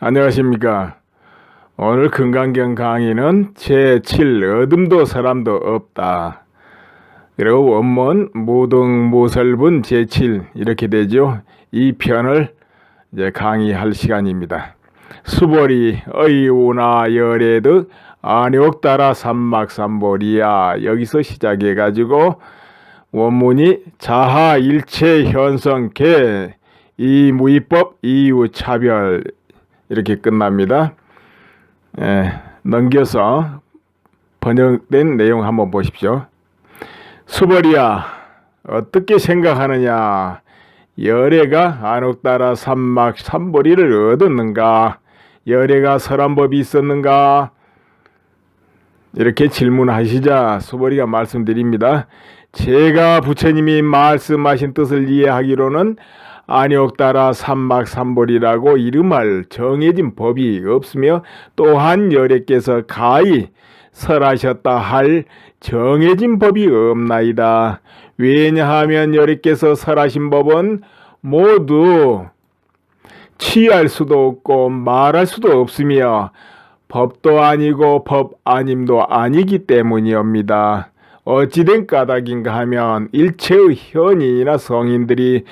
안녕하십니까. 오늘 금강경 강의는 제7 어둠도 사람도 없다. 그리고 원문 무등무설분 제7 이렇게 되죠. 이 편을 이제 강의할 시간입니다. 수보리 의우나 열애득 안욕따라 삼막삼보리야. 여기서 시작해 가지고 원문이 자하 일체 현성계 이무위법 이유차별 이렇게 끝납니다. 넘겨서 번역된 내용 한번 보십시오. 수벌이야, 어떻게 생각하느냐? 열애가 안옥따라 삼막 삼보리를 얻었는가? 열애가 설한 법이 있었는가? 이렇게 질문하시자 수벌이가 말씀드립니다. 제가 부처님이 말씀하신 뜻을 이해하기로는 안욕따라 삼막삼보리라고 이름할 정해진 법이 없으며 또한 열애께서 가히 설하셨다 할 정해진 법이 없나이다. 왜냐하면 열애께서 설하신 법은 모두 취할 수도 없고 말할 수도 없으며 법도 아니고 법 아님도 아니기 때문이옵니다. 어찌된 까닭인가 하면 일체의 현인이나 성인들이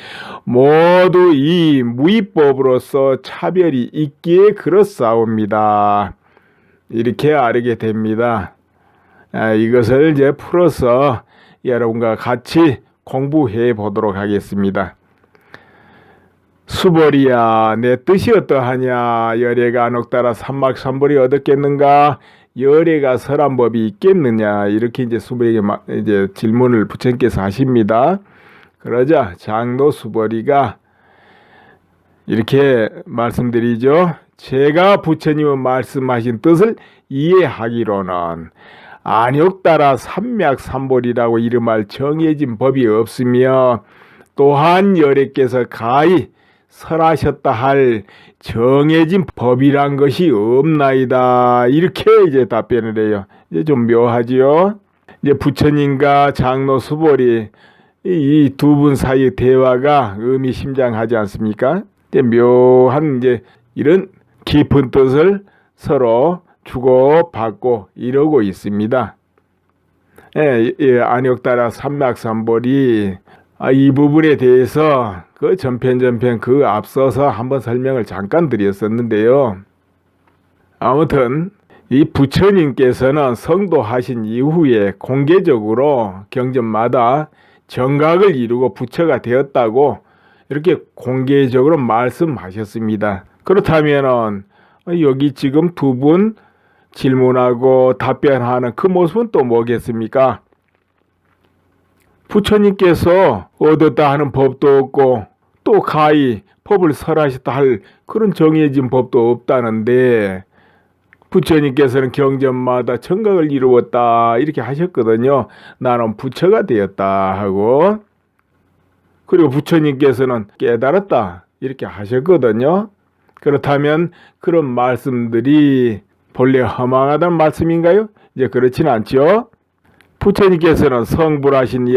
모두 이 무위법으로서 차별이 있기에 그렇사옵니다. 이렇게 알게 됩니다. 이것을 이제 풀어서 여러분과 같이 공부해 보도록 하겠습니다. 수벌이야, 내 뜻이 어떠하냐? 열애가 안옥따라 삼막삼보리 얻었겠는가? 열애가 설한 법이 있겠느냐? 이렇게 이제 수벌에게 이제 질문을 부처님께서 하십니다. 그러자 장로 수벌이가 이렇게 말씀드리죠. 제가 부처님의 말씀하신 뜻을 이해하기로는 안욕따라 삼맥삼보리라고 이름할 정해진 법이 없으며 또한 열애께서 가히 설하셨다 할 정해진 법이란 것이 없나이다. 이렇게 이제 답변을 해요. 이제 좀 묘하지요. 이제 부처님과 장로 수벌이 이 두 분 사이의 대화가 의미심장하지 않습니까? 이제 묘한 이제 이런 깊은 뜻을 서로 주고받고 이러고 있습니다. 안욕따라 삼맥삼보리 이 부분에 대해서 그 전편 그 앞서서 한번 설명을 잠깐 드렸었는데요. 아무튼 이 부처님께서는 성도하신 이후에 공개적으로 경전마다 정각을 이루고 부처가 되었다고 이렇게 공개적으로 말씀하셨습니다. 그렇다면은 여기 지금 두 분 질문하고 답변하는 그 모습은 또 뭐겠습니까? 부처님께서 얻었다 하는 법도 없고 또 가히 법을 설하셨다 할 그런 정해진 법도 없다는데 부처님께서는 경전마다 정각을 이루었다 이렇게 하셨거든요. 나는 부처가 되었다 하고 그리고 부처님께서는 깨달았다 이렇게 하셨거든요. 그렇다면 그런 말씀들이 본래 허망하다는 말씀인가요? 이제 그렇지는 않죠. 부처님께서는 성불하신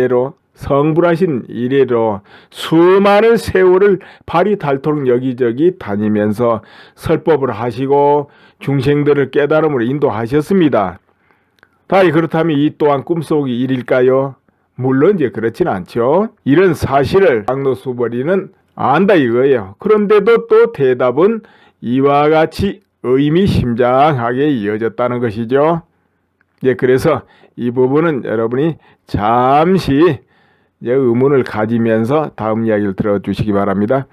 이래로 수많은 세월을 발이 닳도록 여기저기 다니면서 설법을 하시고 중생들을 깨달음으로 인도하셨습니다. 다이 그렇다면 이 또한 꿈속의 일일까요? 물론 이제 그렇지는 않죠. 이런 사실을 장로 수벌이는 안다 이거예요. 그런데도 또 대답은 이와 같이 의미심장하게 이어졌다는 것이죠. 그래서 이 부분은 여러분이 잠시 의문을 가지면서 다음 이야기를 들어주시기 바랍니다.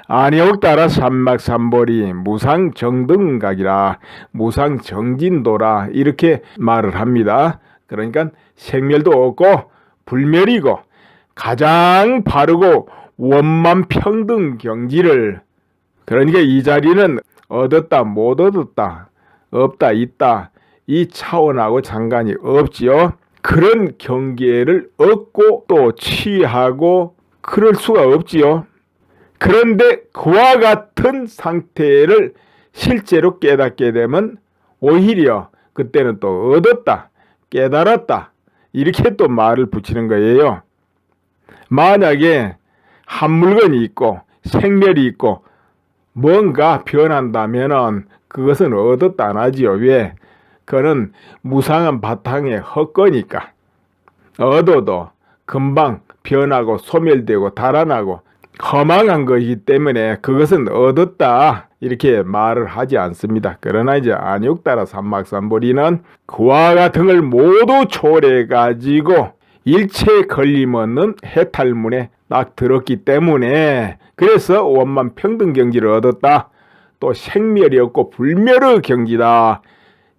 안욕따라 삼막삼보리 무상정등각이라 무상정진도라 이렇게 말을 합니다. 그러니까 생멸도 없고 불멸이고 가장 바르고 원만평등 경지를 그러니까 이 자리는 얻었다 못 얻었다 없다 있다 이 차원하고 상관이 없지요. 그런 경계를 얻고 또 취하고 그럴 수가 없지요. 그런데 그와 같은 상태를 실제로 깨닫게 되면 오히려 그때는 또 얻었다 깨달았다 이렇게 또 말을 붙이는 거예요. 만약에 한 물건이 있고 생멸이 있고 뭔가 변한다면은 그것은 얻었다 안 하지요. 왜? 그거는 무상한 바탕에 헛거니까. 얻어도 금방 변하고 소멸되고 달아나고 허망한 것이기 때문에 그것은 얻었다 이렇게 말을 하지 않습니다. 그러나 이제 안육따라 삼막삼보리는 그와 같은 걸 모두 초래해 가지고 일체 걸림없는 해탈문에 딱 들었기 때문에 그래서 원만 평등 경지를 얻었다. 또 생멸이 없고 불멸의 경지다.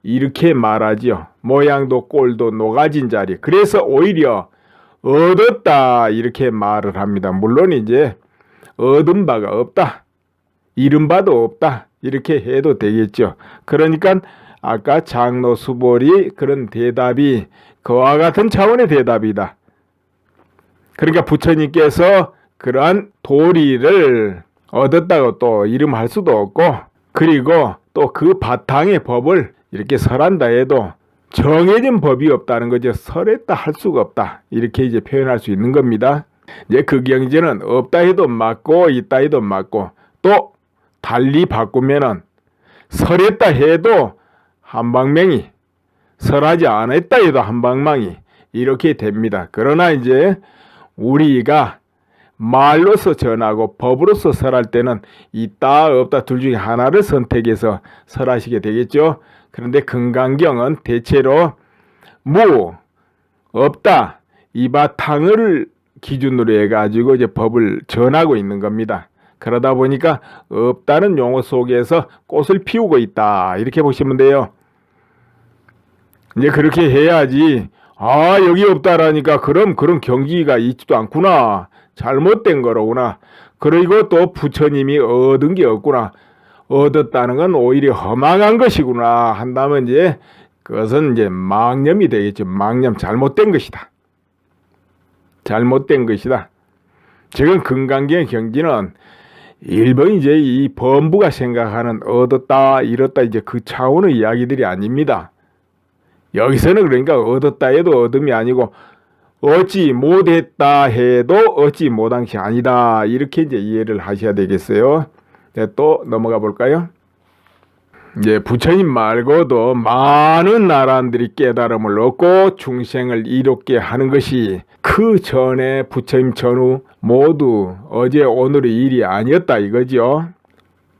이렇게 말하지요. 모양도 꼴도 녹아진 자리. 그래서 오히려 얻었다 이렇게 말을 합니다. 물론 이제 얻은 바가 없다. 잃은 바도 없다. 이렇게 해도 되겠죠. 그러니까 아까 장로 수보리 그런 대답이 그와 같은 차원의 대답이다. 그러니까 부처님께서 그러한 도리를 얻었다고 또 이름할 수도 없고 그리고 또 그 바탕의 법을 이렇게 설한다 해도 정해진 법이 없다는 거죠. 설했다 할 수가 없다. 이렇게 이제 표현할 수 있는 겁니다. 이제 그 경지는 없다 해도 맞고 있다 해도 맞고 또 달리 바꾸면은 설했다 해도 한방맹이 설하지 않았다 해도 한방망이 이렇게 됩니다. 그러나 이제 우리가 말로서 전하고 법으로서 설할 때는 있다 없다 둘 중에 하나를 선택해서 설하시게 되겠죠. 그런데 금강경은 대체로 무, 없다 이 바탕을 기준으로 해가지고 이제 법을 전하고 있는 겁니다. 그러다 보니까 없다는 용어 속에서 꽃을 피우고 있다 이렇게 보시면 돼요. 이제 그렇게 해야지 여기 없다라니까 그럼 그런 경지가 있지도 않구나. 잘못된 거로구나. 그리고 또 부처님이 얻은 게 없구나. 얻었다는 건 오히려 허망한 것이구나 한다면 이제 그것은 이제 망념이 되겠죠. 망념 잘못된 것이다. 잘못된 것이다. 지금 금강경의 경지는 일본 이제 이 범부가 생각하는 얻었다 잃었다 이제 그 차원의 이야기들이 아닙니다. 여기서는 그러니까 얻었다 해도 얻음이 아니고 얻지 못했다 해도 얻지 못한 것이 아니다. 이렇게 이제 이해를 하셔야 되겠어요. 네, 또 넘어가 볼까요? 이제 부처님 말고도 많은 나라들이 깨달음을 얻고 중생을 이롭게 하는 것이 그 전에 부처님 전후 모두 어제 오늘의 일이 아니었다 이거죠.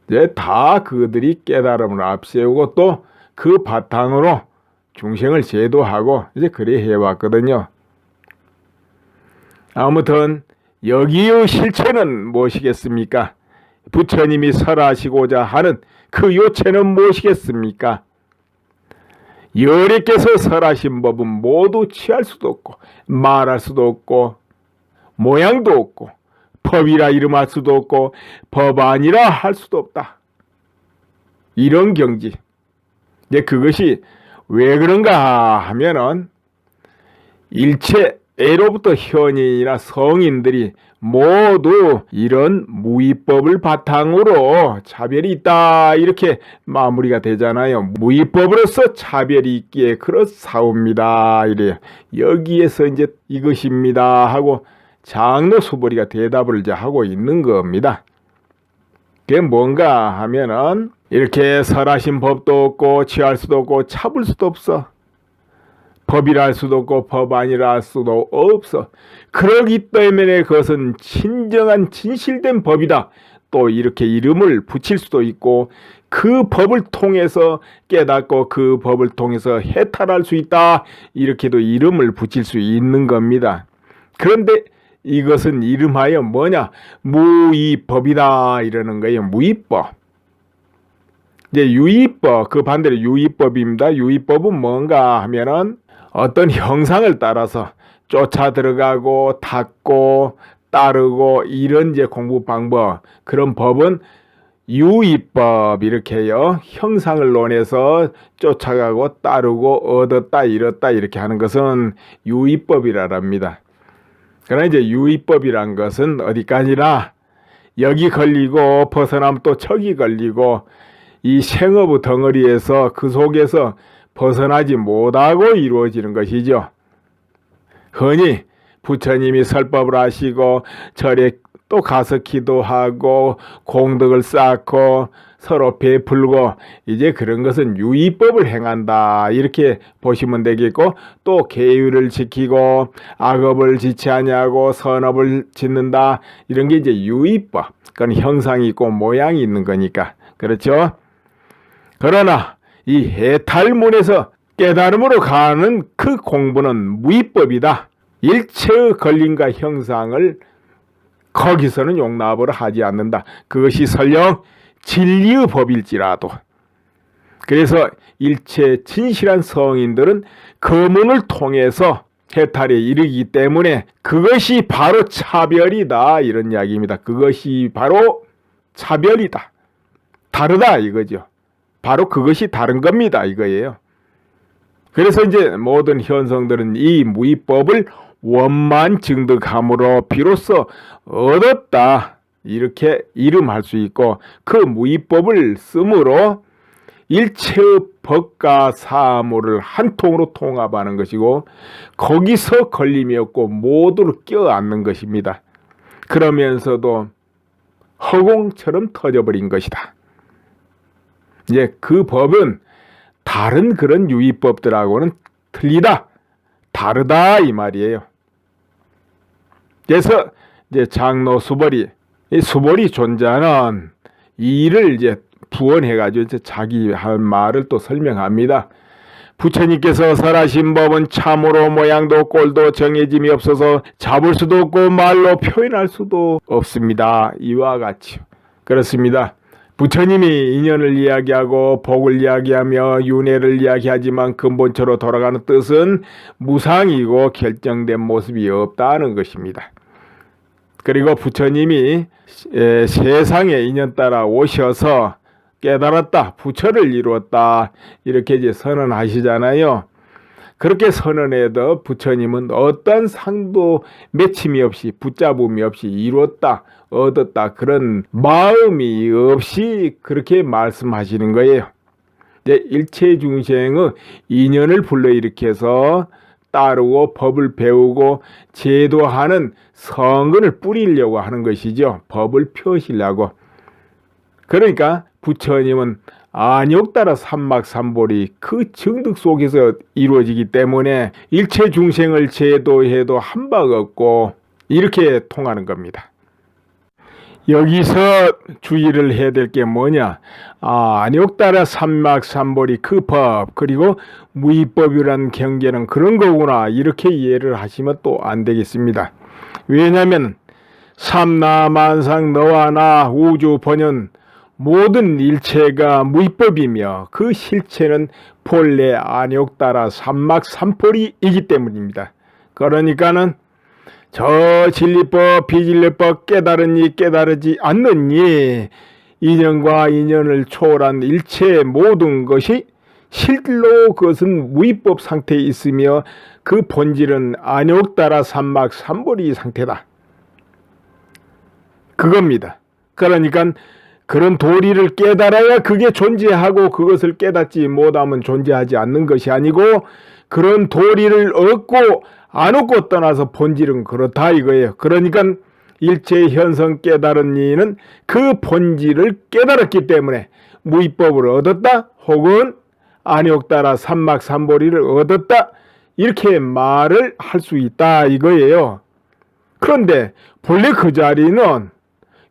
이제 다 그들이 깨달음을 앞세우고 또 그 바탕으로 중생을 제도하고 이제 그래 해왔거든요. 아무튼 여기의 실체는 무엇이겠습니까? 부처님이 설하시고자 하는 그 요체는 무엇이겠습니까? 여래께서 설하신 법은 모두 취할 수도 없고 말할 수도 없고 모양도 없고 법이라 이름할 수도 없고 법 아니라 할 수도 없다. 이런 경지. 이제 그것이 왜 그런가 하면은 일체 애로부터 현인이나 성인들이 모두 이런 무위법을 바탕으로 차별이 있다 이렇게 마무리가 되잖아요. 무위법으로서 차별이 있기에 그렇사옵니다. 이래요. 여기에서 이제 이것입니다 하고 장로 수보리가 대답을 이제 하고 있는 겁니다. 그게 뭔가 하면은 이렇게 설하신 법도 없고 취할 수도 없고 참을 수도 없어. 법이라 할 수도 없고 법 아니라 할 수도 없어. 그러기 때문에 그것은 진정한 진실된 법이다. 또 이렇게 이름을 붙일 수도 있고 그 법을 통해서 깨닫고 그 법을 통해서 해탈할 수 있다. 이렇게도 이름을 붙일 수 있는 겁니다. 그런데 이것은 이름하여 뭐냐? 무위법이다 이러는 거예요. 무위법. 이제 유위법, 그 반대로 유위법입니다. 유위법은 뭔가 하면은 어떤 형상을 따라서 쫓아 들어가고 닦고 따르고 이런 이제 공부 방법, 그런 법은 유위법 이렇게요. 형상을 논해서 쫓아가고 따르고 얻었다 잃었다 이렇게 하는 것은 유위법이라 합니다. 그러나 이제 유위법이란 것은 어디까지나 여기 걸리고 벗어나면 또 저기 걸리고 이 생업의 덩어리에서 그 속에서 벗어나지 못하고 이루어지는 것이죠. 흔히 부처님이 설법을 하시고 절에 또 가서 기도하고 공덕을 쌓고 서로 베풀고 이제 그런 것은 유의법을 행한다 이렇게 보시면 되겠고, 또 계율을 지키고 악업을 지치 아니하고 선업을 짓는다 이런 게 이제 유의법. 그건 형상이 있고 모양이 있는 거니까 그렇죠. 그러나 이 해탈문에서 깨달음으로 가는 그 공부는 무의법이다. 일체의 권림과 형상을 거기서는 용납을 하지 않는다. 그것이 설령 진리의 법일지라도. 그래서 일체 진실한 성인들은 그 문을 통해서 해탈에 이르기 때문에 그것이 바로 차별이다 이런 이야기입니다. 그것이 바로 차별이다. 다르다 이거죠. 바로 그것이 다른 겁니다 이거예요. 그래서 이제 모든 현성들은 이 무의법을 원만 증득함으로 비로소 얻었다 이렇게 이름할 수 있고, 그 무의법을 쓰므로 일체의 법과 사물을 한 통으로 통합하는 것이고 거기서 걸림이 없고 모두를 껴안는 것입니다. 그러면서도 허공처럼 터져버린 것이다. 이제 그 법은 다른 그런 유의법들하고는 틀리다, 다르다 이 말이에요. 그래서 이제 장로 수벌이 이 수벌이 존재하는 이를 이제 부언해가지고 이제 자기 할 말을 또 설명합니다. 부처님께서 설하신 법은 참으로 모양도 꼴도 정해짐이 없어서 잡을 수도 없고 말로 표현할 수도 없습니다. 이와 같이 그렇습니다. 부처님이 인연을 이야기하고 복을 이야기하며 윤회를 이야기하지만 근본적으로 돌아가는 뜻은 무상이고 결정된 모습이 없다는 것입니다. 그리고 부처님이 세상에 인연 따라 오셔서 깨달았다, 부처를 이루었다 이렇게 이제 선언하시잖아요. 그렇게 선언해도 부처님은 어떤 상도 맺힘이 없이 붙잡음이 없이 이루었다, 얻었다 그런 마음이 없이 그렇게 말씀하시는 거예요. 이제 일체 중생의 인연을 불러일으켜서 따르고 법을 배우고 제도하는 성근을 뿌리려고 하는 것이죠. 법을 펴시려고. 그러니까 부처님은 안욕따라 삼막삼볼이 그 정득 속에서 이루어지기 때문에 일체 중생을 제도해도 한박 없고 이렇게 통하는 겁니다. 여기서 주의를 해야 될 게 뭐냐? 안욕따라 삼막삼볼이 그 법, 그리고 무의법이라는 경계는 그런 거구나 이렇게 이해를 하시면 또 안 되겠습니다. 왜냐하면 삼라만상 너와 나 우주 번연 모든 일체가 무의법이며 그 실체는 본래 안욕따라 삼막삼볼이이기 때문입니다. 그러니까는 저 진리법 비진리법 깨달으니 깨달지 않느니 인연과 인연을 초월한 일체 모든 것이 실로 그것은 무의법 상태에 있으며 그 본질은 안욕따라 삼막삼볼이 상태다. 그겁니다. 그러니까 그런 도리를 깨달아야 그게 존재하고 그것을 깨닫지 못하면 존재하지 않는 것이 아니고, 그런 도리를 얻고 안 얻고 떠나서 본질은 그렇다 이거예요. 그러니까 일체 현성 깨달은 이는 그 본질을 깨달았기 때문에 무의법을 얻었다 혹은 안욕따라 삼막삼볼이를 얻었다 이렇게 말을 할 수 있다 이거예요. 그런데 본래 그 자리는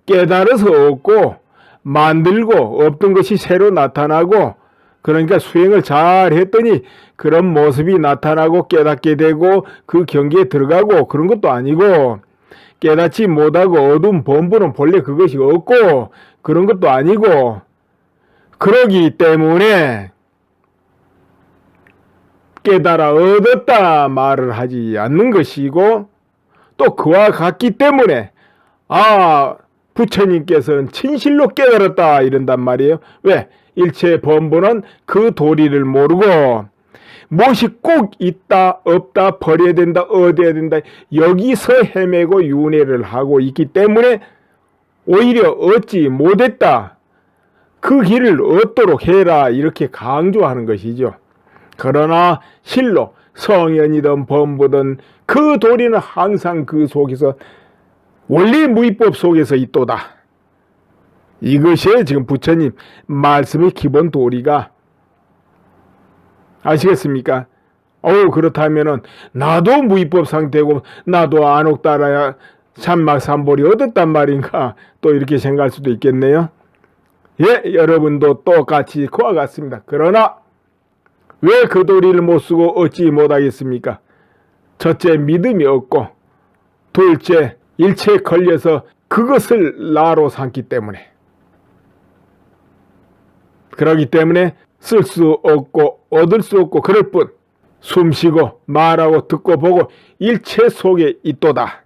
깨달아서 얻고 만들고 없던 것이 새로 나타나고, 그러니까 수행을 잘 했더니 그런 모습이 나타나고 깨닫게 되고 그 경계에 들어가고 그런 것도 아니고, 깨닫지 못하고 어두운 본부는 본래 그것이 없고 그런 것도 아니고, 그러기 때문에 깨달아 얻었다 말을 하지 않는 것이고, 또 그와 같기 때문에 부처님께서는 진실로 깨달았다 이런단 말이에요. 왜? 일체 본부는 그 도리를 모르고 무엇이 꼭 있다 없다 버려야 된다 얻어야 된다 여기서 헤매고 윤회를 하고 있기 때문에 오히려 얻지 못했다, 그 길을 얻도록 해라 이렇게 강조하는 것이죠. 그러나 실로 성현이든 범부든 그 도리는 항상 그 속에서 원리 무위법 속에서 있도다. 이것이 지금 부처님 말씀의 기본 도리가. 아시겠습니까? 그렇다면은 나도 무위법 상태고 나도 안옥따라야 삼막삼보리 얻었단 말인가, 또 이렇게 생각할 수도 있겠네요. 예, 여러분도 똑같이 그와 같습니다. 그러나 왜 그 도리를 못 쓰고 얻지 못하겠습니까? 첫째, 믿음이 없고, 둘째, 일체에 걸려서 그것을 나로 삼기 때문에. 그러기 때문에 쓸 수 없고 얻을 수 없고 그럴 뿐, 숨쉬고 말하고 듣고 보고 일체 속에 있도다.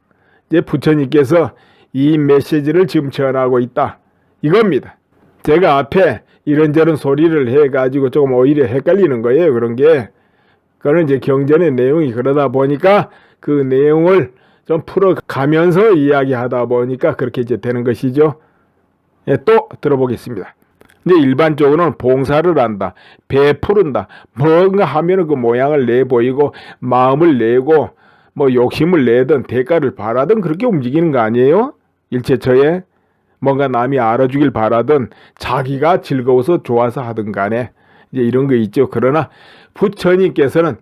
이제 부처님께서 이 메시지를 지금 전하고 있다, 이겁니다. 제가 앞에 이런저런 소리를 해가지고 조금 오히려 헷갈리는 거예요. 그거는 이제 경전의 내용이 그러다 보니까 그 내용을 좀 풀어가면서 이야기하다 보니까 그렇게 이제 되는 것이죠. 예, 또 들어보겠습니다. 근데 일반적으로는 봉사를 한다, 베푸른다, 뭔가 하면은 그 모양을 내보이고 마음을 내고 뭐 욕심을 내든 대가를 바라든 그렇게 움직이는 거 아니에요? 일체처에 뭔가 남이 알아주길 바라든 자기가 즐거워서 좋아서 하든 간에 이제 이런 거 있죠. 그러나 부처님께서는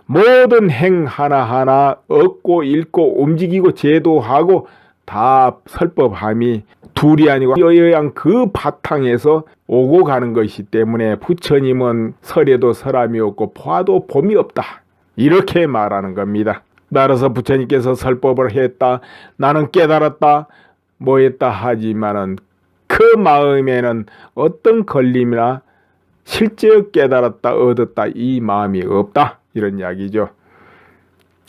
모든 행 하나하나 얻고 읽고 움직이고 제도하고 다 설법함이 둘이 아니고 여여양 그 바탕에서 오고 가는 것이기 때문에 부처님은 설에도 설함이 없고 포화도 봄이 없다, 이렇게 말하는 겁니다. 따라서 부처님께서 설법을 했다, 나는 깨달았다, 뭐 했다 하지만은 그 마음에는 어떤 걸림이나 실제 깨달았다 얻었다 이 마음이 없다, 이런 이야기죠.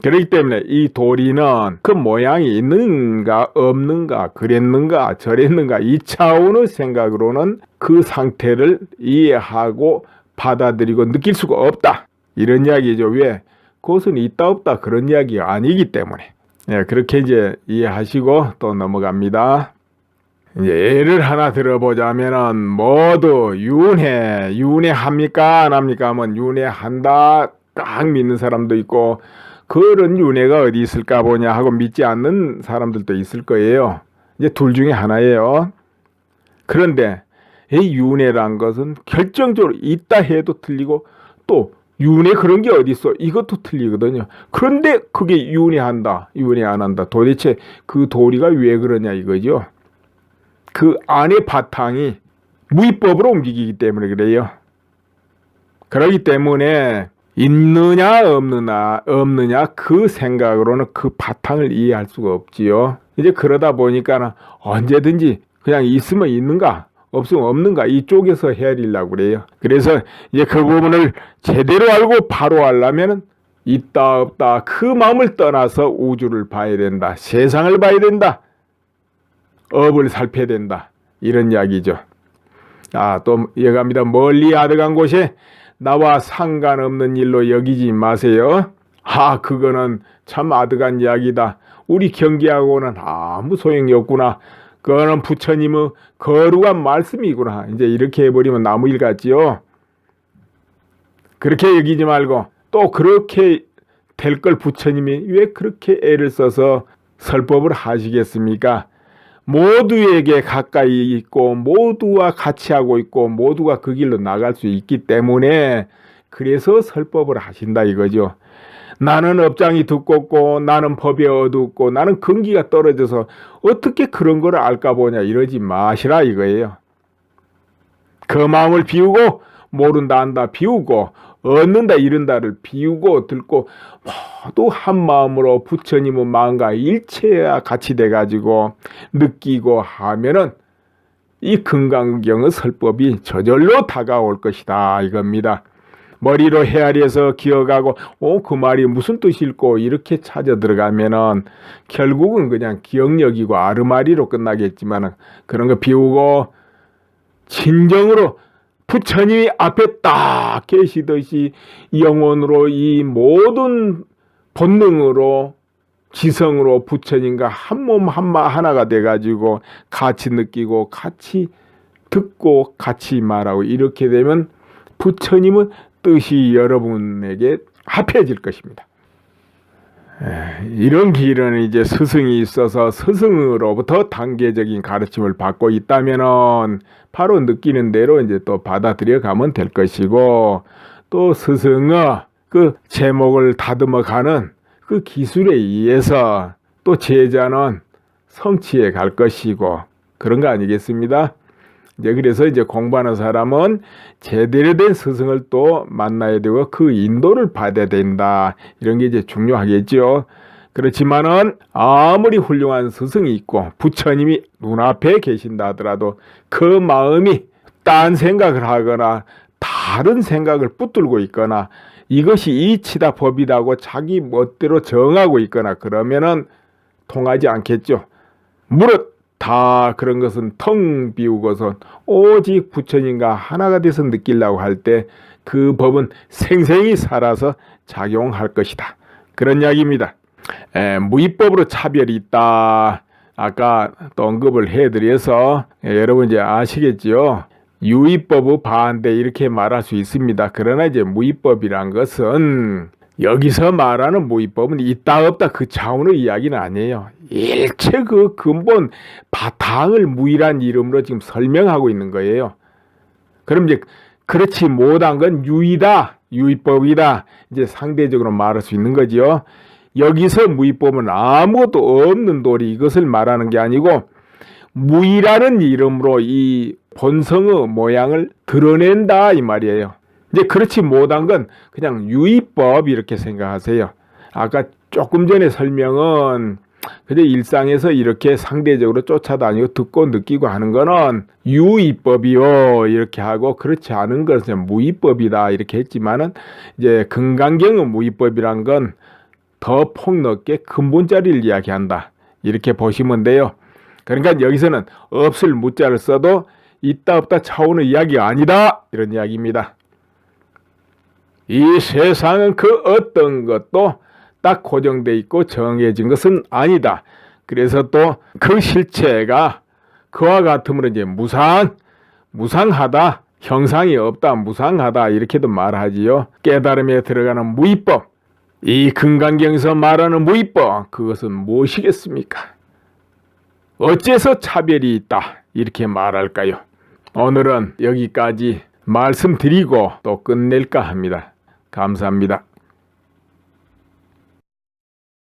그렇기 때문에 이 도리는 그 모양이 있는가 없는가 그랬는가 저랬는가 이 차원의 생각으로는 그 상태를 이해하고 받아들이고 느낄 수가 없다, 이런 이야기죠. 왜? 그것은 있다 없다 그런 이야기가 아니기 때문에. 예, 그렇게 이제 이해하시고 또 넘어갑니다. 이제 예를 하나 들어보자면은 모두 윤회합니까 안 합니까 하면 윤회한다 딱 믿는 사람도 있고, 그런 윤회가 어디 있을까 보냐 하고 믿지 않는 사람들도 있을 거예요. 이제 둘 중에 하나예요. 그런데 이 윤회란 것은 결정적으로 있다 해도 틀리고, 또 윤회 그런 게 어디 있어, 이것도 틀리거든요. 그런데 그게 윤회한다 윤회 안 한다, 도대체 그 도리가 왜 그러냐 이거죠. 그 안의 바탕이 무위법으로 움직이기 때문에 그래요. 그렇기 때문에 있느냐 없느냐 그 생각으로는 그 바탕을 이해할 수가 없지요. 이제 그러다 보니까 언제든지 그냥 있으면 있는가 없으면 없는가 이쪽에서 헤아리려고 그래요. 그래서 이제 그 부분을 제대로 알고 바로 하려면 있다 없다 그 마음을 떠나서 우주를 봐야 된다, 세상을 봐야 된다, 업을 살펴야 된다, 이런 이야기죠. 또 이어갑니다. 멀리 아득한 곳에 나와 상관없는 일로 여기지 마세요. 그거는 참 아득한 이야기다, 우리 경계하고는 아무 소용이 없구나, 그거는 부처님의 거룩한 말씀이구나, 이제 이렇게 해버리면 나무일 같지요. 그렇게 여기지 말고, 또 그렇게 될 걸 부처님이 왜 그렇게 애를 써서 설법을 하시겠습니까? 모두에게 가까이 있고 모두와 같이 하고 있고 모두가 그 길로 나갈 수 있기 때문에 그래서 설법을 하신다 이거죠. 나는 업장이 두껍고 나는 법이 어둡고 나는 근기가 떨어져서 어떻게 그런 거를 알까 보냐 이러지 마시라 이거예요. 그 마음을 비우고 모른다 안다 비우고 얻는다 잃은다를 비우고 들고 모두 한 마음으로 부처님의 마음과 일체와 같이 돼가지고 느끼고 하면은 이 금강경의 설법이 저절로 다가올 것이다 이겁니다. 머리로 헤아려서 기억하고 그 말이 무슨 뜻일꼬 이렇게 찾아 들어가면은 결국은 그냥 기억력이고 아르마리로 끝나겠지만 그런 거 비우고 진정으로 부처님이 앞에 딱 계시듯이 영혼으로 이 모든 본능으로 지성으로 부처님과 한 몸 하나가 돼가지고 같이 느끼고 같이 듣고 같이 말하고 이렇게 되면 부처님은 뜻이 여러분에게 합해질 것입니다. 이런 길은 이제 스승이 있어서 스승으로부터 단계적인 가르침을 받고 있다면은 바로 느끼는 대로 이제 또 받아들여 가면 될 것이고, 또 스승의 그 제목을 다듬어 가는 그 기술에 의해서 또 제자는 성취해 갈 것이고, 그런 거 아니겠습니다? 이제 그래서 이제 공부하는 사람은 제대로 된 스승을 또 만나야 되고 그 인도를 받아야 된다. 이런 게 이제 중요하겠죠. 그렇지만은 아무리 훌륭한 스승이 있고 부처님이 눈앞에 계신다 하더라도 그 마음이 딴 생각을 하거나 다른 생각을 붙들고 있거나 이것이 이치다 법이다고 자기 멋대로 정하고 있거나 그러면은 통하지 않겠죠. 무릇 다 그런 것은 텅 비우고서 오직 부처님과 하나가 돼서 느끼려고 할 때 그 법은 생생히 살아서 작용할 것이다. 그런 이야기입니다. 무위법으로 차별이 있다. 아까 또 언급을 해드려서 여러분 이제 아시겠지요. 유의법의 반대 이렇게 말할 수 있습니다. 그러나 이제 무위법이란 것은 여기서 말하는 무위법은 있다 없다 그 차원의 이야기는 아니에요. 일체 그 근본 바탕을 무위란 이름으로 지금 설명하고 있는 거예요. 그럼 이제 그렇지 못한 건 유의다, 유의법이다 이제 상대적으로 말할 수 있는 거지요. 여기서 무위법은 아무것도 없는 도리 이것을 말하는 게 아니고 무위라는 이름으로 이 본성의 모양을 드러낸다 이 말이에요. 이제 그렇지 못한 건 그냥 유의법 이렇게 생각하세요. 아까 조금 전에 설명은 그저 일상에서 이렇게 상대적으로 쫓아다니고 듣고 느끼고 하는 거는 유의법이요 이렇게 하고 그렇지 않은 것은 무의법이다 이렇게 했지만은 이제 금강경의 무의법이란 건 더 폭넓게 근본자리를 이야기한다 이렇게 보시면 돼요. 그러니까 여기서는 없을 무자를 써도 있다 없다 차원의 이야기가 아니다 이런 이야기입니다. 이 세상은 그 어떤 것도 딱 고정되어 있고 정해진 것은 아니다. 그래서 또 그 실체가 그와 같으면 이제 무상하다, 형상이 없다, 무상하다 이렇게도 말하지요. 깨달음에 들어가는 무위법, 이 금강경에서 말하는 무위법, 그것은 무엇이겠습니까? 어째서 차별이 있다 이렇게 말할까요? 오늘은 여기까지 말씀드리고 또 끝낼까 합니다. 감사합니다.